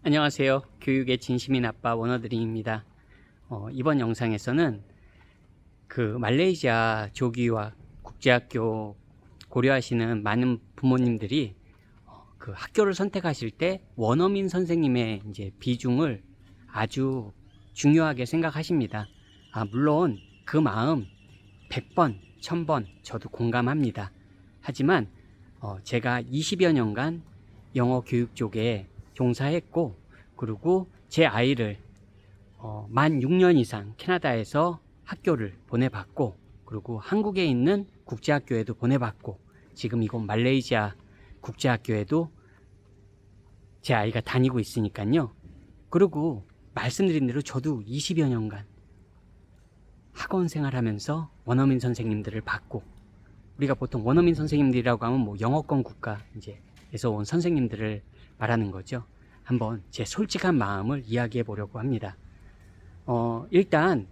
안녕하세요. 교육의 진심인 아빠 원어드림입니다. 이번 영상에서는 그 말레이시아 조기유학 국제학교 고려하시는 많은 부모님들이 그 학교를 선택하실 때 원어민 선생님의 이제 비중을 아주 중요하게 생각하십니다. 물론 그 마음 100번, 1000번 저도 공감합니다. 하지만 제가 20여 년간 영어 교육 쪽에 종사했고, 그리고 제 아이를 만 6년 이상 캐나다에서 학교를 보내봤고, 그리고 한국에 있는 국제학교에도 보내봤고, 지금 이곳 말레이시아 국제학교에도 제 아이가 다니고 있으니까요. 그리고 말씀드린 대로 저도 20여 년간 학원 생활하면서 원어민 선생님들을 봤고, 우리가 보통 원어민 선생님들이라고 하면 뭐 영어권 국가 에서 온 선생님들을 말하는 거죠. 한번 제 솔직한 마음을 이야기해 보려고 합니다. 일단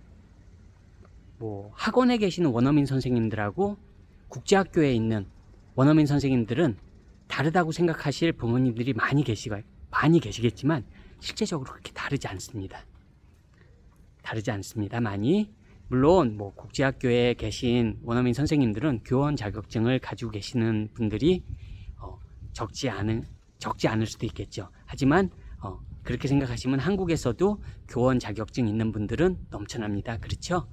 뭐 학원에 계시는 원어민 선생님들하고 국제학교에 있는 원어민 선생님들은 다르다고 생각하실 부모님들이 많이 계시겠지만 실제적으로 그렇게 다르지 않습니다. 많이. 물론 뭐 국제학교에 계신 원어민 선생님들은 교원 자격증을 가지고 계시는 분들이 적지 않을 수도 있겠죠. 하지만 그렇게 생각하시면 한국에서도 교원 자격증 있는 분들은 넘쳐납니다. 그렇죠?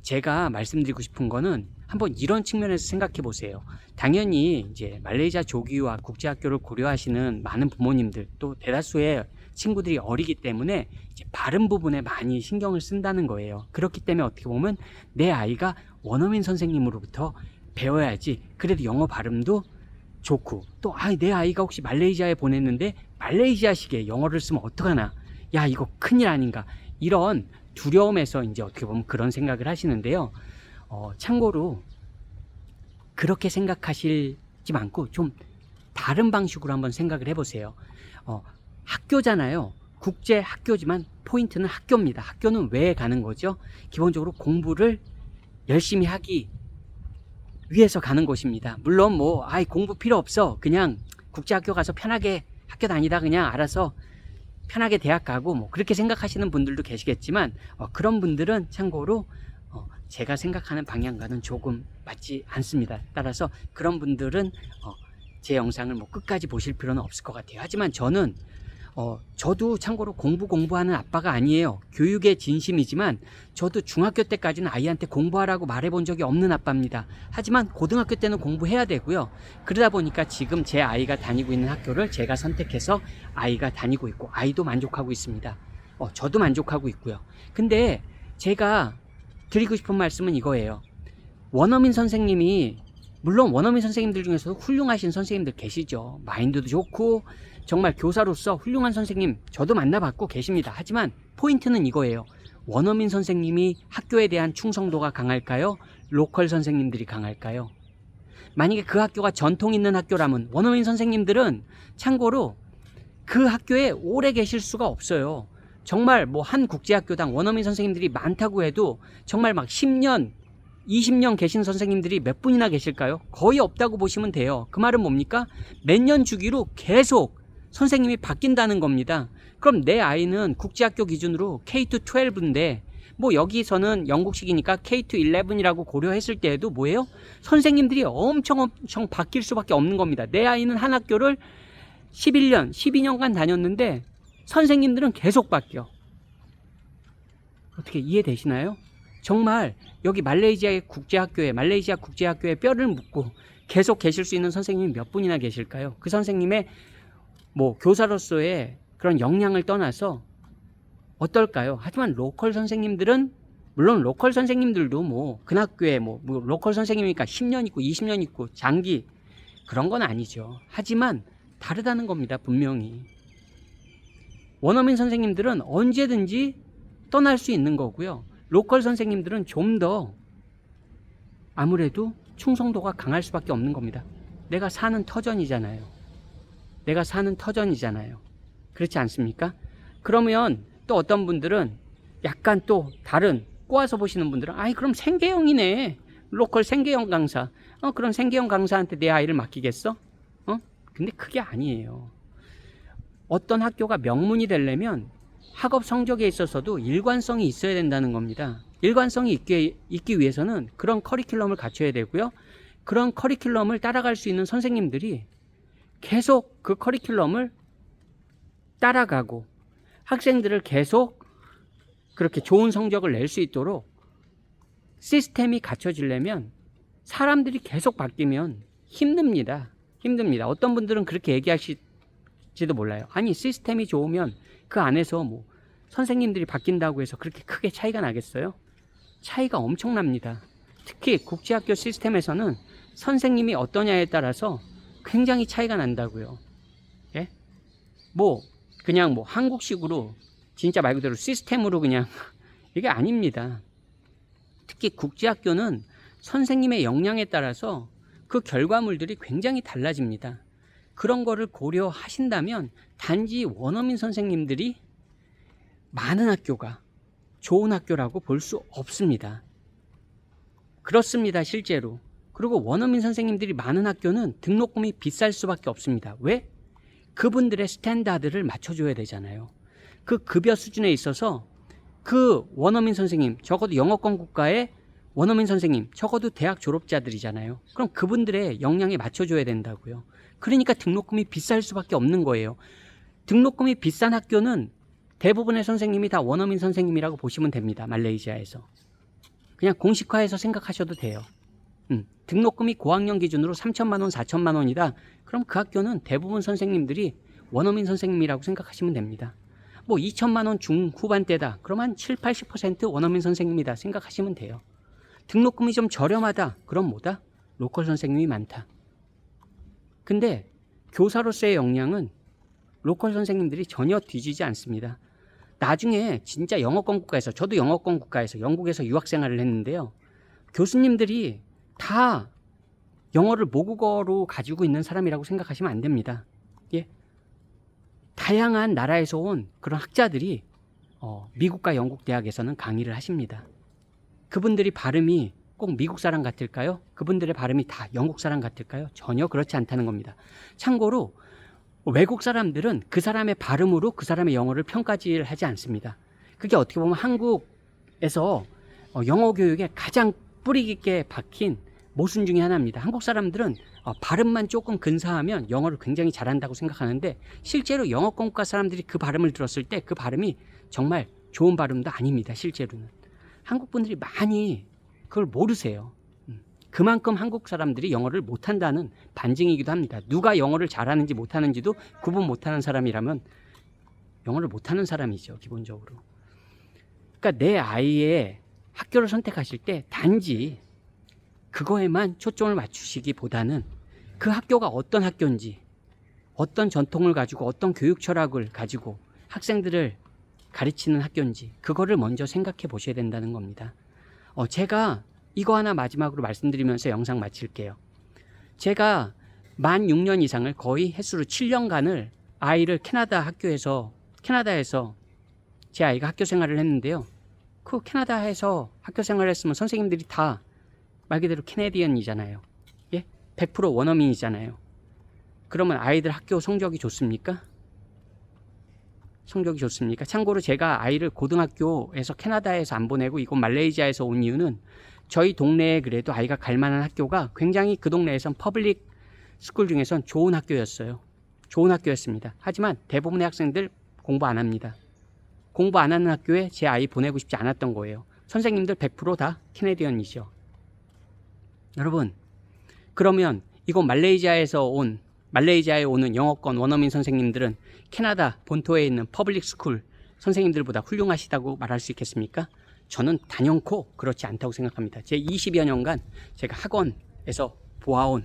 제가 말씀드리고 싶은 거는 한번 이런 측면에서 생각해 보세요. 당연히 이제 말레이시아 조기유학 국제학교를 고려하시는 많은 부모님들, 또 대다수의 친구들이 어리기 때문에 이제 발음 부분에 많이 신경을 쓴다는 거예요. 그렇기 때문에 어떻게 보면 내 아이가 원어민 선생님으로부터 배워야지, 그래도 영어 발음도 좋고, 또 내 아이가 혹시 말레이시아에 보냈는데 말레이시아식의 영어를 쓰면 어떡하나, 야 이거 큰일 아닌가, 이런 두려움에서 이제 어떻게 보면 그런 생각을 하시는데요. 참고로 그렇게 생각하시지 않고 좀 다른 방식으로 한번 생각을 해보세요. 학교잖아요. 국제 학교지만 포인트는 학교입니다. 학교는 왜 가는 거죠? 기본적으로 공부를 열심히 하기 위해서 가는 곳입니다. 물론 뭐 공부 필요 없어, 그냥 국제학교 가서 편하게 학교 다니다 그냥 알아서 편하게 대학 가고, 뭐 그렇게 생각하시는 분들도 계시겠지만 그런 분들은 참고로 제가 생각하는 방향과는 조금 맞지 않습니다. 따라서 그런 분들은 제 영상을 뭐 끝까지 보실 필요는 없을 것 같아요. 하지만 저도 참고로 공부하는 아빠가 아니에요. 교육의 진심이지만 저도 중학교 때까지는 아이한테 공부하라고 말해본 적이 없는 아빠입니다. 하지만 고등학교 때는 공부해야 되고요. 그러다 보니까 지금 제 아이가 다니고 있는 학교를 제가 선택해서 아이가 다니고 있고, 아이도 만족하고 있습니다. 저도 만족하고 있고요. 근데 제가 드리고 싶은 말씀은 이거예요. 원어민 선생님이, 물론 원어민 선생님들 중에서도 훌륭하신 선생님들 계시죠. 마인드도 좋고 정말 교사로서 훌륭한 선생님 저도 만나봤고 계십니다. 하지만 포인트는 이거예요. 원어민 선생님이 학교에 대한 충성도가 강할까요? 로컬 선생님들이 강할까요? 만약에 그 학교가 전통 있는 학교라면 원어민 선생님들은 참고로 그 학교에 오래 계실 수가 없어요. 정말 뭐 한 국제학교당 원어민 선생님들이 많다고 해도 정말 막 10년 20년 계신 선생님들이 몇 분이나 계실까요? 거의 없다고 보시면 돼요. 그 말은 뭡니까? 몇 년 주기로 계속 선생님이 바뀐다는 겁니다. 그럼 내 아이는 국제학교 기준으로 K-12인데 뭐 여기서는 영국식이니까 K-11이라고 고려했을 때에도 뭐예요? 선생님들이 엄청 바뀔 수밖에 없는 겁니다. 내 아이는 한 학교를 11년, 12년간 다녔는데 선생님들은 계속 바뀌어. 어떻게 이해되시나요? 정말 여기 말레이시아 국제학교에 뼈를 묻고 계속 계실 수 있는 선생님이 몇 분이나 계실까요? 그 선생님의 뭐 교사로서의 그런 역량을 떠나서 어떨까요? 하지만 로컬 선생님들은, 물론 로컬 선생님들도 뭐 그 학교에 뭐 로컬 선생님이니까 10년 있고 20년 있고 장기 그런 건 아니죠. 하지만 다르다는 겁니다. 분명히 원어민 선생님들은 언제든지 떠날 수 있는 거고요. 로컬 선생님들은 좀 더 아무래도 충성도가 강할 수밖에 없는 겁니다. 내가 사는 터전이잖아요. 그렇지 않습니까? 그러면 또 어떤 분들은 약간 또 다른 꼬아서 보시는 분들은 그럼 생계형이네. 로컬 생계형 강사. 그럼 생계형 강사한테 내 아이를 맡기겠어? 근데 그게 아니에요. 어떤 학교가 명문이 되려면 학업 성적에 있어서도 일관성이 있어야 된다는 겁니다. 일관성이 있기 위해서는 그런 커리큘럼을 갖춰야 되고요. 그런 커리큘럼을 따라갈 수 있는 선생님들이 계속 그 커리큘럼을 따라가고 학생들을 계속 그렇게 좋은 성적을 낼 수 있도록 시스템이 갖춰지려면 사람들이 계속 바뀌면 힘듭니다. 어떤 분들은 그렇게 얘기하실지도 몰라요. 아니, 시스템이 좋으면 그 안에서 뭐 선생님들이 바뀐다고 해서 그렇게 크게 차이가 나겠어요? 차이가 엄청납니다. 특히 국제학교 시스템에서는 선생님이 어떠냐에 따라서 굉장히 차이가 난다고요. 예? 그냥 한국식으로 진짜 말 그대로 시스템으로 그냥 이게 아닙니다. 특히 국제학교는 선생님의 역량에 따라서 그 결과물들이 굉장히 달라집니다. 그런 거를 고려하신다면 단지 원어민 선생님들이 많은 학교가 좋은 학교라고 볼 수 없습니다. 그렇습니다, 실제로. 그리고 원어민 선생님들이 많은 학교는 등록금이 비쌀 수밖에 없습니다. 왜? 그분들의 스탠다드를 맞춰줘야 되잖아요. 그 급여 수준에 있어서 그 원어민 선생님, 적어도 영어권 국가의 원어민 선생님, 적어도 대학 졸업자들이잖아요. 그럼 그분들의 역량에 맞춰줘야 된다고요. 그러니까 등록금이 비쌀 수밖에 없는 거예요. 등록금이 비싼 학교는 대부분의 선생님이 다 원어민 선생님이라고 보시면 됩니다. 말레이시아에서. 그냥 공식화해서 생각하셔도 돼요. 등록금이 고학년 기준으로 3천만 원, 4천만 원이다. 그럼 그 학교는 대부분 선생님들이 원어민 선생님이라고 생각하시면 됩니다. 2천만 원 중후반대다. 그럼 한 7, 80% 원어민 선생님이다 생각하시면 돼요. 등록금이 좀 저렴하다. 그럼 뭐다? 로컬 선생님이 많다. 근데 교사로서의 역량은 로컬 선생님들이 전혀 뒤지지 않습니다. 나중에 진짜 영어권 국가에서, 저도 영어권 국가에서 영국에서 유학생활을 했는데요. 교수님들이 다 영어를 모국어로 가지고 있는 사람이라고 생각하시면 안 됩니다. 예? 다양한 나라에서 온 그런 학자들이 미국과 영국 대학에서는 강의를 하십니다. 그분들이 발음이 꼭 미국 사람 같을까요? 그분들의 발음이 다 영국 사람 같을까요? 전혀 그렇지 않다는 겁니다. 참고로 외국 사람들은 그 사람의 발음으로 그 사람의 영어를 평가를 하지 않습니다. 그게 어떻게 보면 한국에서 영어 교육에 가장 뿌리 깊게 박힌 모순 중에 하나입니다. 한국 사람들은 발음만 조금 근사하면 영어를 굉장히 잘한다고 생각하는데 실제로 영어권 국가 사람들이 그 발음을 들었을 때 그 발음이 정말 좋은 발음도 아닙니다. 실제로는. 한국 분들이 많이 그걸 모르세요. 그만큼 한국 사람들이 영어를 못한다는 반증이기도 합니다. 누가 영어를 잘하는지 못하는지도 구분 못하는 사람이라면 영어를 못하는 사람이죠, 기본적으로. 그러니까 내 아이의 학교를 선택하실 때 단지 그거에만 초점을 맞추시기보다는 그 학교가 어떤 학교인지, 어떤 전통을 가지고 어떤 교육 철학을 가지고 학생들을 가르치는 학교인지 그거를 먼저 생각해 보셔야 된다는 겁니다. 제가 이거 하나 마지막으로 말씀드리면서 영상 마칠게요. 제가 만 6년 이상을 거의 횟수로 7년간을 아이를 캐나다에서 제 아이가 학교 생활을 했는데요. 그 캐나다에서 학교 생활을 했으면 선생님들이 다 말 그대로 캐네디언이잖아요. 예? 100% 원어민이잖아요. 그러면 아이들 학교 성적이 좋습니까? 성적이 좋습니까? 참고로 제가 아이를 고등학교에서 캐나다에서 안 보내고 이곳 말레이시아에서 온 이유는 저희 동네에 그래도 아이가 갈 만한 학교가 굉장히 그 동네에선 퍼블릭 스쿨 중에선 좋은 학교였어요. 좋은 학교였습니다. 하지만 대부분의 학생들 공부 안 합니다. 공부 안 하는 학교에 제 아이 보내고 싶지 않았던 거예요. 선생님들 100% 다 캐네디언이죠. 여러분, 그러면 이곳 말레이시아에 오는 영어권 원어민 선생님들은 캐나다 본토에 있는 퍼블릭 스쿨 선생님들보다 훌륭하시다고 말할 수 있겠습니까? 저는 단연코 그렇지 않다고 생각합니다. 제 20여 년간 제가 학원에서 보아온,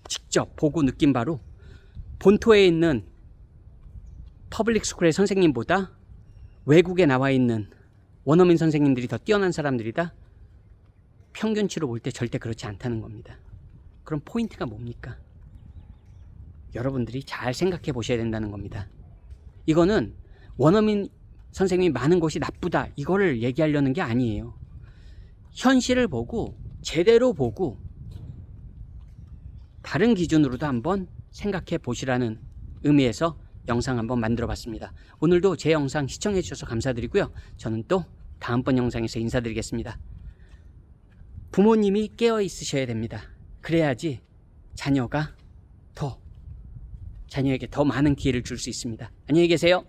직접 보고 느낀 바로 본토에 있는 퍼블릭 스쿨의 선생님보다 외국에 나와 있는 원어민 선생님들이 더 뛰어난 사람들이다? 평균치로 볼 때 절대 그렇지 않다는 겁니다. 그럼 포인트가 뭡니까? 여러분들이 잘 생각해 보셔야 된다는 겁니다. 이거는 원어민 선생님이 많은 곳이 나쁘다 이거를 얘기하려는 게 아니에요. 현실을 보고 제대로 보고 다른 기준으로도 한번 생각해 보시라는 의미에서 영상 한번 만들어 봤습니다. 오늘도 제 영상 시청해 주셔서 감사드리고요. 저는 또 다음번 영상에서 인사드리겠습니다. 부모님이 깨어 있으셔야 됩니다. 그래야지 자녀에게 더 많은 기회를 줄 수 있습니다. 안녕히 계세요.